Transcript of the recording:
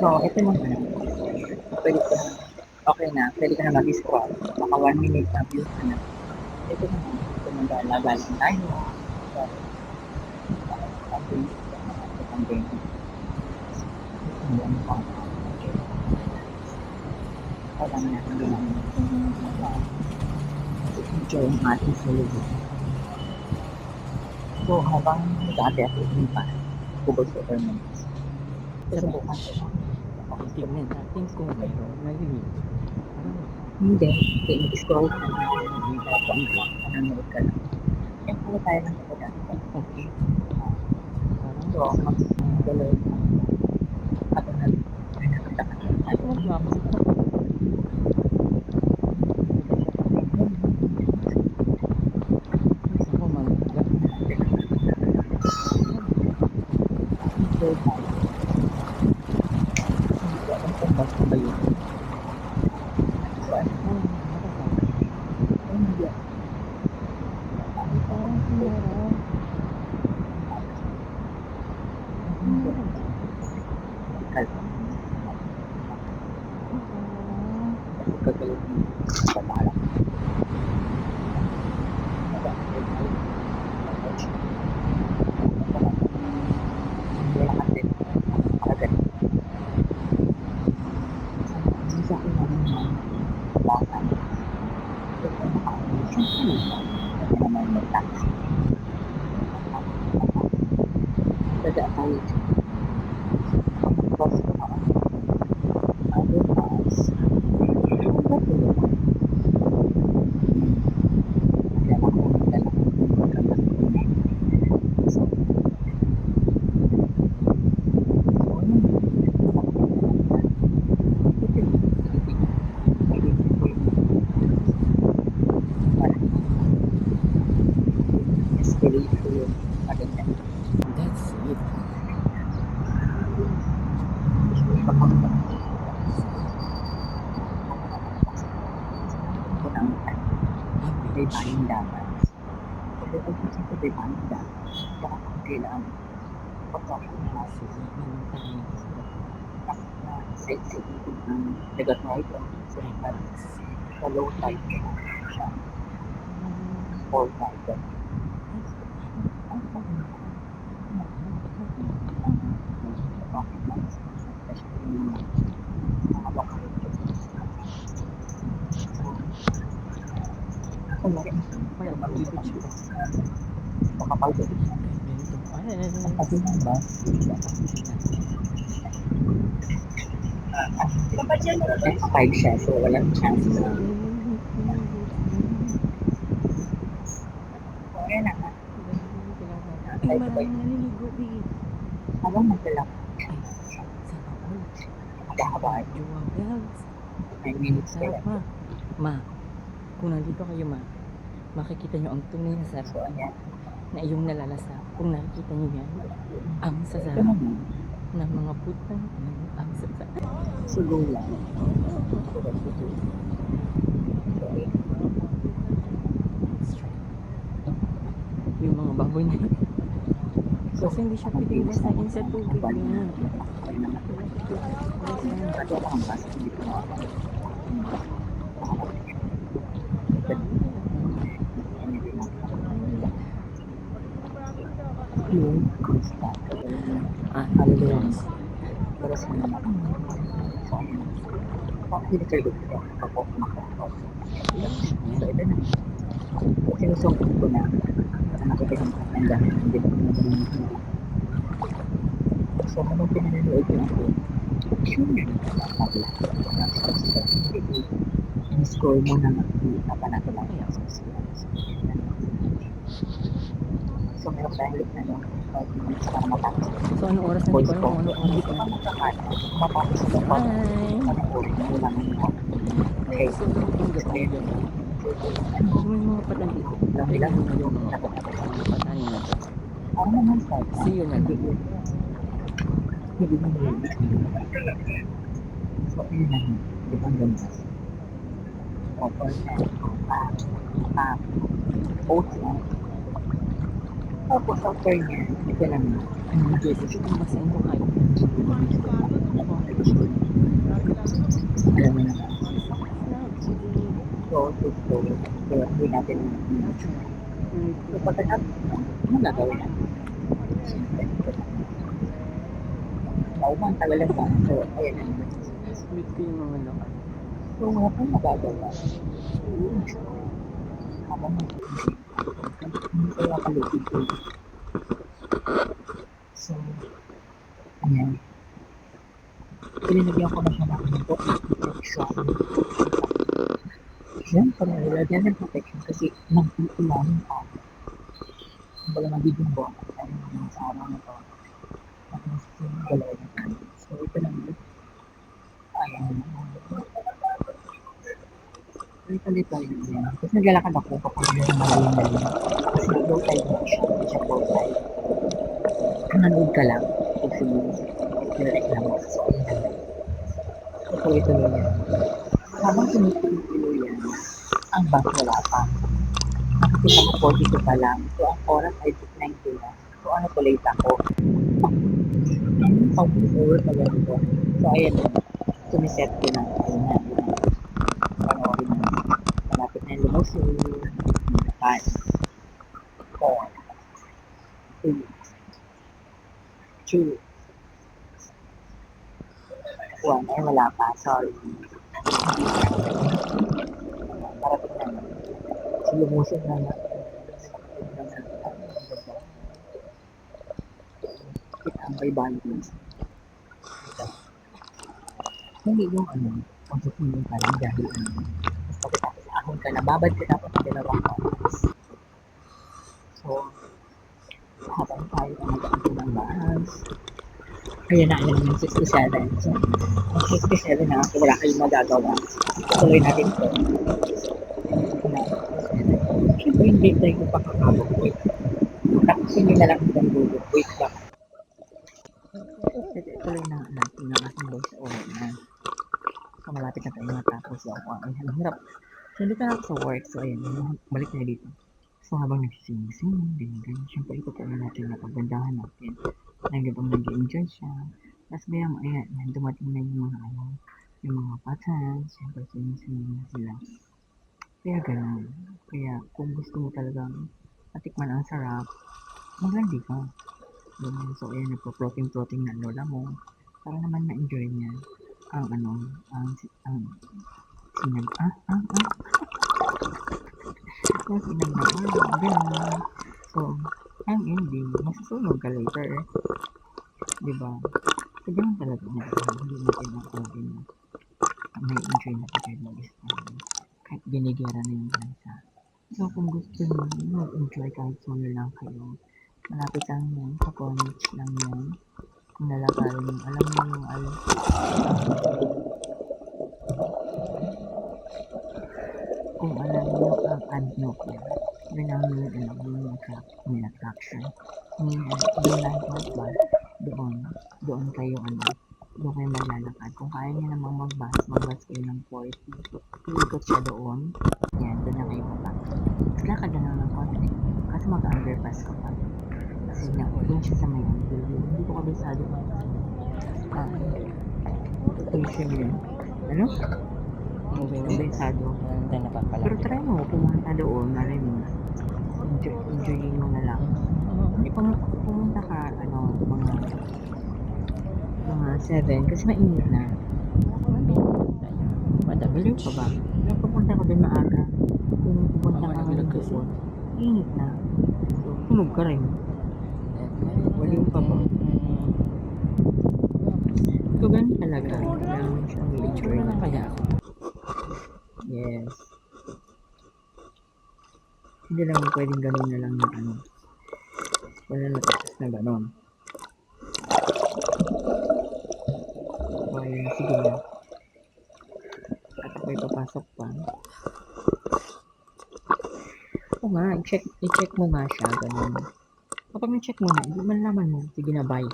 So, ito naman, pwede ko na, okay na, pwede ka na mag-scroll. Baka 1 minute na view ka na. Ito naman, ito naman galing tayo. So, ito pang game. Ayan pa. Parang natin lang. Ito yung ating salubog. So, habang nag-ate-ate pa, kubos ko naman. Pero bukas ito. Tignan natin kung mayroong mali. Hindi. Hindi, mag-scroll ka na. Nanonood ka lang. Eh, pala tayo ng kapag Okay. So, mag-tuloy. Habang nakakita ka. Ito magpapakita ko. Ako mangga. So, alam kung basta ba yun. So, hindi. Parang sinara. Kagalit mo. Pamala. Wala kasi. Agad. Sa akin naman bakan. Ito naman may taxi. Daga tayo. Tapos, overpass. That's it. May buying dapat. Kasi pag kasi may buying dapat, baka kung kailangan pagkakita na sensitive ng negatoid o sa low tide siya. 4 tide. F5 siya, so walang chance na. Ayan na nga. Ay, maraming naliligo, eh. Habang magdala ka, Sana all. haba-haba. Jowa vlogs. 9 minutes ka Sarap, lang. ma. Kung nandito kayo, ma, makikita nyo ang tunay na sarap So, ayan. na iyong nalalasa. Kung nakikita nyo yan, ang Ito sasarap naman. ng mga putang ang sasarap. Sugo lang. Yung mga baboy na yun. Kasi hindi siya pwedeng basahin sa tubig niya. Ah, Haliluwas. Pero sa mga pinatulog ko ako makakot. So, ito na. Sinusungkot ko na. Nakikita ko ang dahil hindi ko pinagaling ng hindi. So, habang pinanonood ko ako, in-scroll mo na nakikita natin lang. So, meron tayong na 5 minutes para matapos. so anong oras na? Hindi ko alam kung anong oras na. Matapos ito. Okay. So, tingga tayo dyan. Kung may mga patali, tingnan mo yung mga patali na ito. See you na lang. So, yun na. Di ba ang ganda? Oats na. Tapos, after niya, ito lang. Ito basahin ko kayo. Alam mo na. So, hindi natin so, pagkatapos, ano gagawin natin? Siyempre, mauman tagalan ba? So, ayan na naman. Sweet ko yung mga lakas. So, wala pang magagawa. Habang hindi kaya kalupit ko. So, ayan. Pinilagyan ko na siya ng protection. Siyempre, nilagyan ng protection kasi nag-uulanin pa. Kumbaga magiging buwan tayo sa araw na to. Tapos yung galaw na tayo. So, ito lang yun. Ayan. Ulit tayo yun. Tapos naglalakad ako kapag yung malalim-lalim. Kasi low tide na siya. Hindi siya low tide. Nanood ka lang. Pag sinreklamo mo. So, ayan na lang. So, ito lang yan. Habang tumituloy yan, ang bus wala pa. Nakikita ko 42 pa lang. So, ang oras ay 6:90 na. So, ano ko late ako. Pag-over pala ito. So, ayan na. Sumiset ko na. Ayun na. Panoorin na. Malapit na yung lumusin. 5, 4, 3, 2, 1. Ay, wala pa. Sorry. Parating na. So, lumusin na na. Kita ang may banding. Hindi yung ano, pagsusunod ka lang dahil ano, tapos pagkatapos ahon ka na, babad ka tapos ng dalawang oras. So, habang tayo na mag-ahon ng bahas, ayan na, alam yung 67. So, ang 67 na, so wala kayong magagawa. Tuloy natin ito. Siyempre, hindi tayo kung pakakabok. Wait. Tapos hindi na lang itong dulo. Wait lang. Tuloy na natin ang ating voice over na. So, malapit na tayo matapos. So, ang hirap. So, dito na ako sa work. So, ayun. Balik na dito. So, habang nagsising-sing, ganyan. Siyempre, ito po natin na pagbandahan natin. Nagabang nag-enjoy siya. Tapos, bayang, ayan, dumating na yung mga, ano, yung mga patas. Siyempre, sing-sing na sila. Kaya ganun. Kaya, kung gusto mo talagang matikman ang sarap, maglandi ka. So, ayan, nagpo-protein na lola mo. Para naman ma-enjoy niya ang ano, ang sinag, yung sinag na gano'n. So, ang ending, masusunog ka later. Diba? So, ganun talaga na hindi natin natin may enjoy na tayo mag-ispan. Kahit binigyan na yung bansa. So, kung gusto nyo, mag-enjoy kahit solo lang kayo. Malapit lang yan, sa college lang yan. Kung lalakarin yung, alam mo yung, kung alam mo ang Antioch yan. Yun ang yung attraction. Yung landmark ba, doon kayo, doon kayo maglalakad. Kung kaya nyo namang mag-bus kayo ng 40. Iikot siya doon. Yan, doon na kayo baba. Tapos lakad na lang ng konti. Kasi mag-underpass ka pa. Kasi doon siya sa may building. Hindi ko kabisado kung location yun. Ano? Kabisado. Pero try mo, pumunta doon, malay mo. Enjoyin mo na lang. Pumunta ka, mga 7, kasi mainit na. Baliw pa ba? Kaya pupunta ko doon maaga. Kung pupunta ka ngayon doon, mainit na. So, tunog ka rin. Baliw pa ba? So, ganun talaga. Kailangan siyang enjoy na kaya ako. Yes. Hindi lang pwedeng ganun na lang na wala na tapos na ganun. Kaya, sige na. At ako'y papasok pa. O nga, i-check mo nga siya, ganun. Kapag na-check mo na, hindi man naman mo, sige na, bye.